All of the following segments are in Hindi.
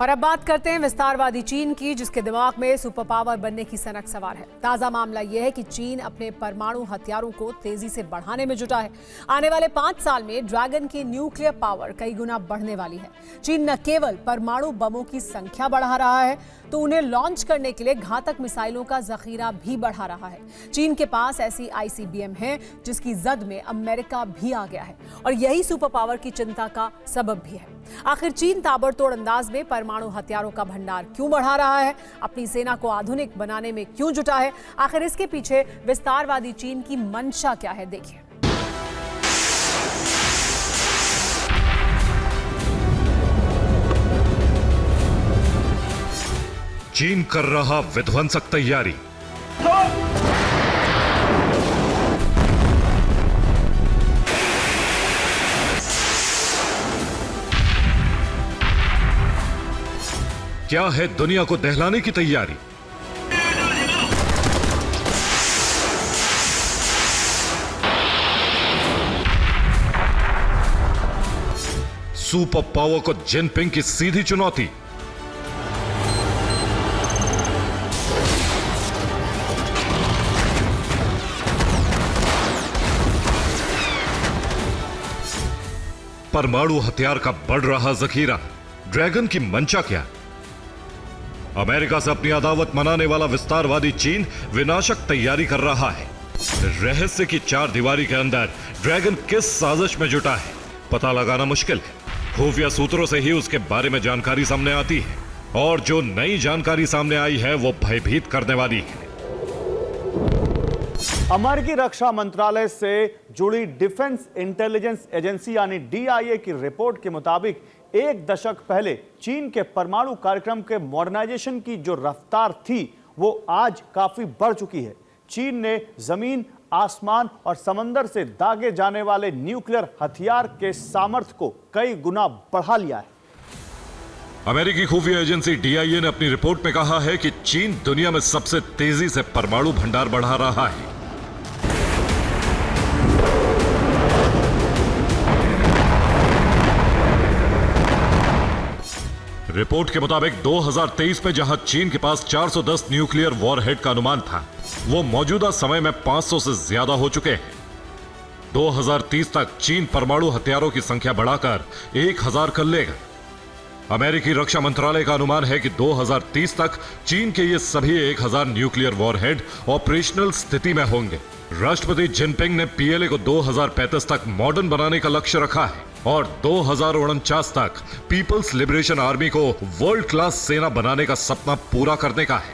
और अब बात करते हैं विस्तारवादी चीन की, जिसके दिमाग में सुपर पावर बनने की सनक सवार है। ताजा मामला यह है कि चीन अपने परमाणु हथियारों को तेजी से बढ़ाने में जुटा है। आने वाले 5 साल में ड्रैगन की न्यूक्लियर पावर कई गुना बढ़ने वाली है। चीन न केवल परमाणु बमों की संख्या बढ़ा रहा है, तो उन्हें लॉन्च करने के लिए घातक मिसाइलों का जखीरा भी बढ़ा रहा है। चीन के पास ऐसी ICBM है जिसकी जद में अमेरिका भी आ गया है, और यही सुपर पावर की चिंता का सबब भी है। आखिर चीन ताबड़तोड़ अंदाज में परमाणु हथियारों का भंडार क्यों बढ़ा रहा है, अपनी सेना को आधुनिक बनाने में क्यों जुटा है, आखिर इसके पीछे विस्तारवादी चीन की मंशा क्या है, देखिए। चीन कर रहा विध्वंसक तैयारी। क्या है दुनिया को दहलाने की तैयारी? सुपर पावर को जिनपिंग की सीधी चुनौती। परमाणु हथियार का बढ़ रहा जखीरा, ड्रैगन की मंशा क्या? अमेरिका से अपनी अदावत मनाने वाला विस्तारवादी चीन विनाशक तैयारी कर रहा है। रहस्य की 4 दीवारी के अंदर ड्रैगन किस साजिश में जुटा है, पता लगाना मुश्किल है। खुफिया सूत्रों से ही उसके बारे में जानकारी सामने आती है, और जो नई जानकारी सामने आई है वो भयभीत करने वाली है। अमेरिकी रक्षा मंत्रालय से जुड़ी डिफेंस इंटेलिजेंस एजेंसी यानी DIA की रिपोर्ट के मुताबिक 1 दशक पहले चीन के परमाणु कार्यक्रम के मॉडर्नाइजेशन की जो रफ्तार थी वो आज काफी बढ़ चुकी है। चीन ने जमीन, आसमान और समंदर से दागे जाने वाले न्यूक्लियर हथियार के सामर्थ्य को कई गुना बढ़ा लिया है। अमेरिकी खुफिया एजेंसी DIA ने अपनी रिपोर्ट में कहा है कि चीन दुनिया में सबसे तेजी से परमाणु भंडार बढ़ा रहा है। रिपोर्ट के मुताबिक 2023 में जहां चीन के पास 410 न्यूक्लियर वॉरहेड का अनुमान था, वो मौजूदा समय में 500 से ज्यादा हो चुके हैं। 2030 तक चीन परमाणु हथियारों की संख्या बढ़ाकर 1000 कर लेगा। अमेरिकी रक्षा मंत्रालय का अनुमान है कि 2030 तक चीन के ये सभी 1000 न्यूक्लियर वॉरहेड ऑपरेशनल स्थिति में होंगे। राष्ट्रपति जिनपिंग ने PLA को 2035 तक मॉडर्न बनाने का लक्ष्य रखा है, और 2049 तक पीपल्स लिबरेशन आर्मी को वर्ल्ड क्लास सेना बनाने का सपना पूरा करने का है।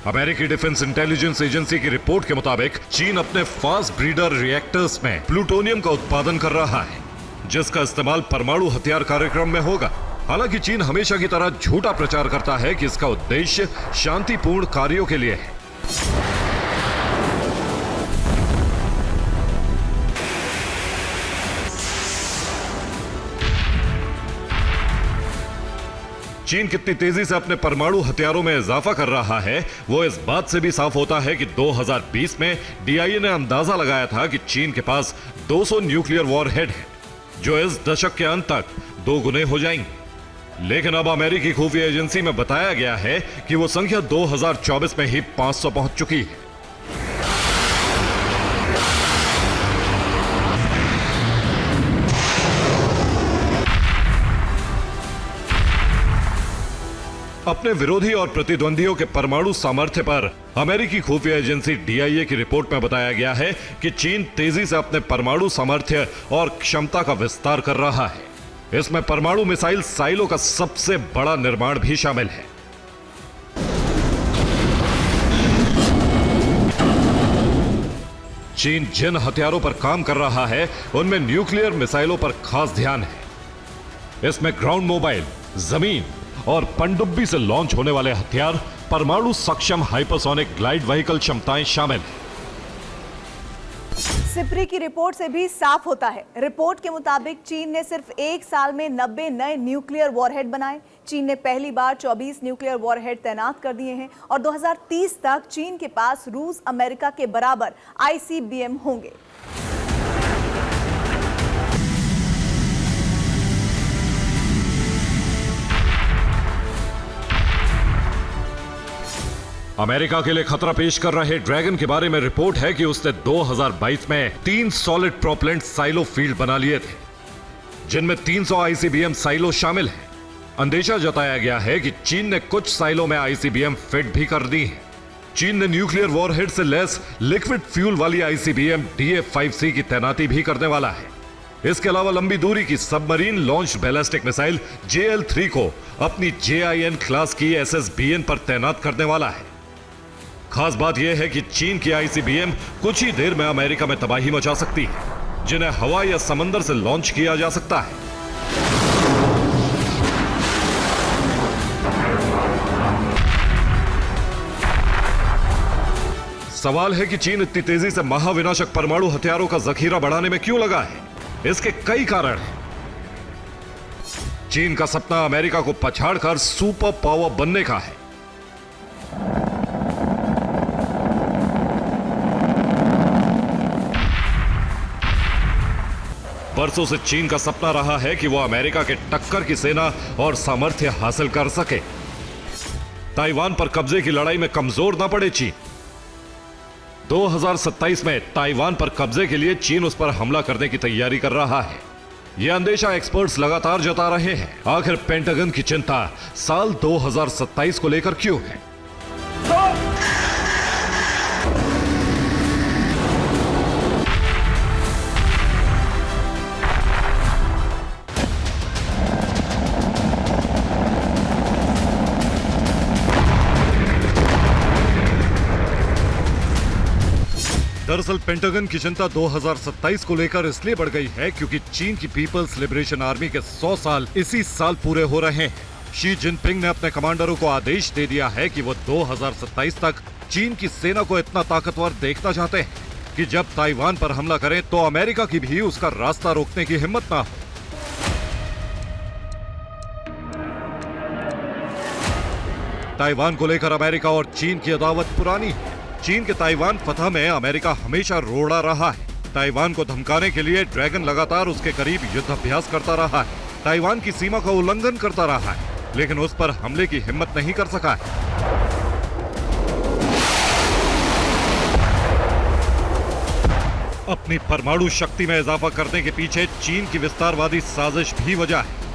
अमेरिकी डिफेंस इंटेलिजेंस एजेंसी की रिपोर्ट के मुताबिक चीन अपने फास्ट ब्रीडर रिएक्टर्स में प्लूटोनियम का उत्पादन कर रहा है, जिसका इस्तेमाल परमाणु हथियार कार्यक्रम में होगा। हालांकि चीन हमेशा की तरह झूठा प्रचार करता है कि इसका उद्देश्य शांतिपूर्ण कार्यों के लिए है। चीन कितनी तेजी से अपने परमाणु हथियारों में इजाफा कर रहा है, वो इस बात से भी साफ होता है कि 2020 में DIA ने अंदाजा लगाया था कि चीन के पास 200 न्यूक्लियर वॉरहेड है, जो इस दशक के अंत तक 2 गुने हो जाएंगे। लेकिन अब अमेरिकी खुफिया एजेंसी में बताया गया है कि वो संख्या 2024 में ही 500 पहुंच चुकी है। अपने विरोधी और प्रतिद्वंदियों के परमाणु सामर्थ्य पर अमेरिकी खुफिया एजेंसी DIA की रिपोर्ट में बताया गया है कि चीन तेजी से अपने परमाणु सामर्थ्य और क्षमता का विस्तार कर रहा है। इसमें परमाणु मिसाइल साइलो का सबसे बड़ा निर्माण भी शामिल है। चीन जिन हथियारों पर काम कर रहा है उनमें न्यूक्लियर मिसाइलों पर खास ध्यान है। इसमें ग्राउंड मोबाइल, जमीन और पनडुब्बी से लॉन्च होने वाले हथियार, परमाणु सक्षम हाइपरसोनिक ग्लाइड व्हीकल क्षमताएं शामिल हैं। सिप्री की रिपोर्ट से भी साफ होता है। रिपोर्ट के मुताबिक चीन ने सिर्फ 1 साल में 90 नए न्यूक्लियर वॉरहेड बनाए। चीन ने पहली बार 24 न्यूक्लियर वॉरहेड तैनात कर दिए हैं और 2030 तक चीन के पास रूस अमेरिका के बराबर ICBM होंगे। अमेरिका के लिए खतरा पेश कर रहे ड्रैगन के बारे में रिपोर्ट है कि उसने 2022 में 3 सॉलिड प्रोपेलेंट साइलो फील्ड बना लिए थे, जिनमें 300 ICBM साइलो शामिल हैं। अंदेशा जताया गया है कि चीन ने कुछ साइलो में ICBM फिट भी कर दी है। चीन ने न्यूक्लियर वॉरहेड से लैस लिक्विड फ्यूल वाली ICBM DF-5C की तैनाती भी करने वाला है। इसके अलावा लंबी दूरी की submarine launch ballistic missile JL-3 को अपनी JIN क्लास की SSBN पर तैनात करने वाला है। खास बात यह है कि चीन की ICBM कुछ ही देर में अमेरिका में तबाही मचा सकती है, जिन्हें हवा या समंदर से लॉन्च किया जा सकता है। सवाल है कि चीन इतनी तेजी से महाविनाशक परमाणु हथियारों का जखीरा बढ़ाने में क्यों लगा है? इसके कई कारण हैं। चीन का सपना अमेरिका को पछाड़कर सुपर पावर बनने का है। बरसों से चीन का सपना रहा है कि वह अमेरिका के टक्कर की सेना और सामर्थ्य हासिल कर सके। ताइवान पर कब्जे की लड़ाई में कमजोर ना पड़े चीन। 2027 में ताइवान पर कब्जे के लिए चीन उस पर हमला करने की तैयारी कर रहा है। यह अंदेशा एक्सपर्ट्स लगातार जता रहे हैं। आखिर पेंटागन की चिंता साल 2027 को लेकर क्यों है? दरअसल पेंटागन की चिंता 2027 को लेकर इसलिए बढ़ गई है क्योंकि चीन की पीपल्स लिबरेशन आर्मी के 100 साल इसी साल पूरे हो रहे हैं। शी जिनपिंग ने अपने कमांडरों को आदेश दे दिया है कि वो 2027 तक चीन की सेना को इतना ताकतवर देखना चाहते हैं कि जब ताइवान पर हमला करें तो अमेरिका की भी उसका रास्ता रोकने की हिम्मत ना हो। ताइवान को लेकर अमेरिका और चीन की अदावत पुरानी है। चीन के ताइवान फतह में अमेरिका हमेशा रोड़ा रहा है। ताइवान को धमकाने के लिए ड्रैगन लगातार उसके करीब युद्धाभ्यास करता रहा है। ताइवान की सीमा का उल्लंघन करता रहा है, लेकिन उस पर हमले की हिम्मत नहीं कर सका है। अपनी परमाणु शक्ति में इजाफा करने के पीछे चीन की विस्तारवादी साजिश भी वजह है।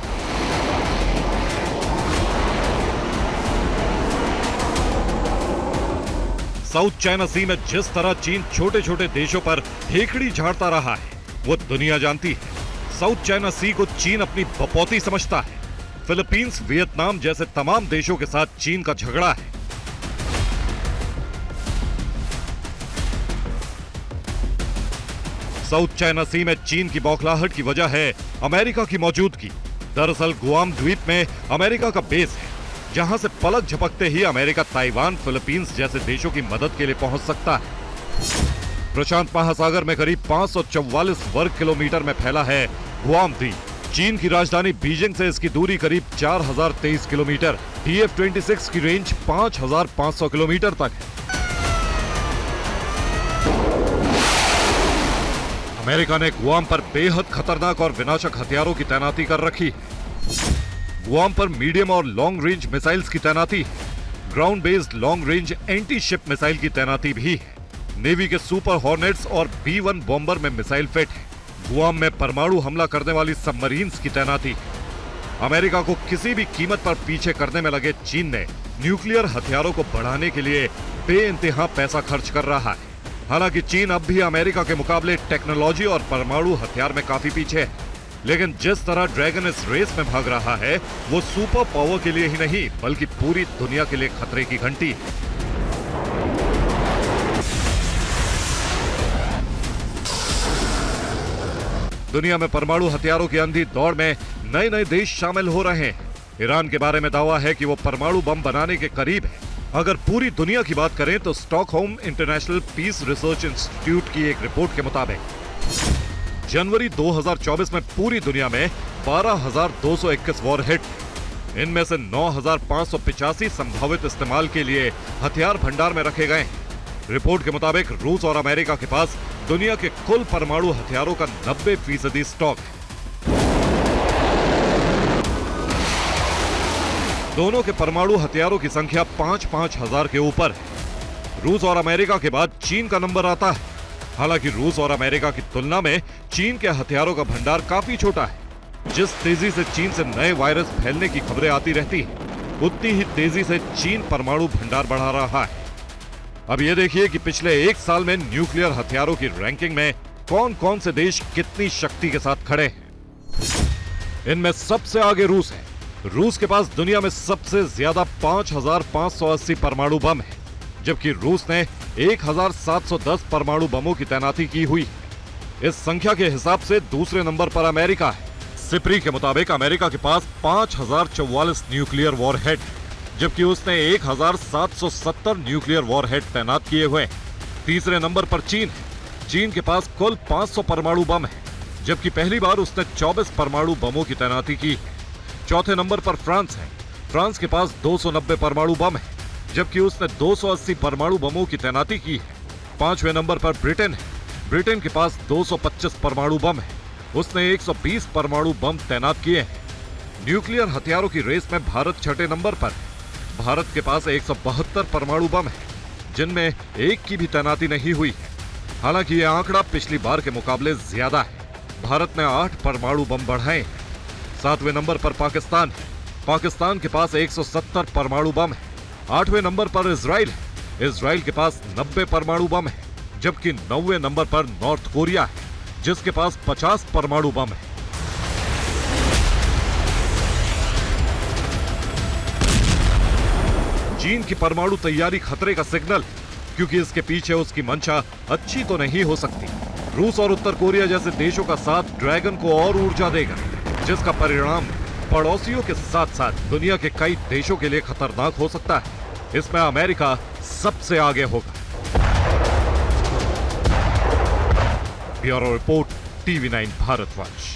साउथ चाइना सी में जिस तरह चीन छोटे छोटे देशों पर हेकड़ी झाड़ता रहा है, वो दुनिया जानती है। साउथ चाइना सी को चीन अपनी बपौती समझता है। फिलीपींस, वियतनाम जैसे तमाम देशों के साथ चीन का झगड़ा है। साउथ चाइना सी में चीन की बौखलाहट की वजह है अमेरिका की मौजूदगी। दरअसल गुआम द्वीप में अमेरिका का बेस है, जहां से पलक झपकते ही अमेरिका ताइवान, फिलीपींस जैसे देशों की मदद के लिए पहुंच सकता है। प्रशांत महासागर में करीब 544 वर्ग किलोमीटर में फैला है गुआम द्वीप। चीन की राजधानी बीजिंग से इसकी दूरी करीब 4023 किलोमीटर। DF-26 की रेंज 5500 किलोमीटर तक है। अमेरिका ने गुआम पर बेहद खतरनाक और विनाशक हथियारों की तैनाती कर रखी है। गुआम पर मीडियम और लॉन्ग रेंज मिसाइल्स की तैनाती है। Ground based long range anti ship missile की तैनाती भी है। नेवी के सुपर हॉर्नेट्स और B-1 बॉम्बर में मिसाइल फिट है। गुआम में परमाणु हमला करने वाली सबमरीन्स की तैनाती है। अमेरिका को किसी भी कीमत पर पीछे करने में लगे चीन ने न्यूक्लियर हथियारों को बढ़ाने के लिए बेइंतहा पैसा खर्च कर रहा है। हालांकि चीन अब भी अमेरिका के मुकाबले टेक्नोलॉजी और परमाणु हथियार में काफी पीछे है, लेकिन जिस तरह ड्रैगन इस रेस में भाग रहा है वो सुपर पावर के लिए ही नहीं बल्कि पूरी दुनिया के लिए खतरे की घंटी है। दुनिया में परमाणु हथियारों की अंधी दौड़ में नए नए देश शामिल हो रहे हैं। ईरान के बारे में दावा है कि वो परमाणु बम बनाने के करीब है। अगर पूरी दुनिया की बात करें तो Stockholm International Peace Research Institute की एक रिपोर्ट के मुताबिक जनवरी 2024 में पूरी दुनिया में 12,221 वॉरहेड, इनमें से 9,585 संभावित इस्तेमाल के लिए हथियार भंडार में रखे गए हैं। रिपोर्ट के मुताबिक रूस और अमेरिका के पास दुनिया के कुल परमाणु हथियारों का 90% स्टॉक है। दोनों के परमाणु हथियारों की संख्या 5-5 हजार के ऊपर है। रूस और अमेरिका के बाद चीन का नंबर आता है। हालांकि रूस और अमेरिका की तुलना में चीन के हथियारों का भंडार काफी छोटा है। जिस तेजी से चीन से नए वायरस फैलने की खबरें आती रहती हैं, उतनी ही तेजी से चीन परमाणु भंडार बढ़ा रहा है। अब ये देखिए कि पिछले 1 साल में न्यूक्लियर हथियारों की रैंकिंग में कौन कौन से देश कितनी शक्ति के साथ खड़े हैं। इनमें सबसे आगे रूस है। रूस के पास दुनिया में सबसे ज्यादा 5,580 परमाणु बम है, जबकि रूस ने 1,710 परमाणु बमों की तैनाती की हुई है। इस संख्या के हिसाब से दूसरे नंबर पर अमेरिका है। सिप्री के मुताबिक अमेरिका के पास 5,044 न्यूक्लियर वॉरहेड, जबकि उसने 1,770 न्यूक्लियर वॉरहेड तैनात किए हुए हैं। तीसरे नंबर पर चीन है। चीन के पास कुल 500 परमाणु बम है, जबकि पहली बार उसने 24 परमाणु बमों की तैनाती की है। चौथे नंबर पर फ्रांस है। फ्रांस के पास 290 परमाणु बम है, जबकि उसने 280 परमाणु बमों की तैनाती की है। पांचवें नंबर पर ब्रिटेन है। ब्रिटेन के पास 225 परमाणु बम है, उसने 120 परमाणु बम तैनात किए हैं। न्यूक्लियर हथियारों की रेस में भारत छठे नंबर पर है। भारत के पास 172 परमाणु बम है, जिनमें एक की भी तैनाती नहीं हुई है। हालांकि यह आंकड़ा पिछली बार के मुकाबले ज्यादा है। भारत ने 8 परमाणु बम बढ़ाए हैं। 7वें नंबर पर पाकिस्तान है। पाकिस्तान के पास 170 परमाणु बम है। 8वें नंबर पर इजराइल है। इजराइल के पास 90 परमाणु बम है, जबकि 9वें नंबर पर नॉर्थ कोरिया है, जिसके पास 50 परमाणु बम है। चीन की परमाणु तैयारी खतरे का सिग्नल, क्योंकि इसके पीछे उसकी मंशा अच्छी तो नहीं हो सकती। रूस और उत्तर कोरिया जैसे देशों का साथ ड्रैगन को और ऊर्जा देगा, जिसका परिणाम पड़ोसियों के साथ साथ दुनिया के कई देशों के लिए खतरनाक हो सकता है। इसमें अमेरिका सबसे आगे होगा। Bureau report, TV9 भारतवंश।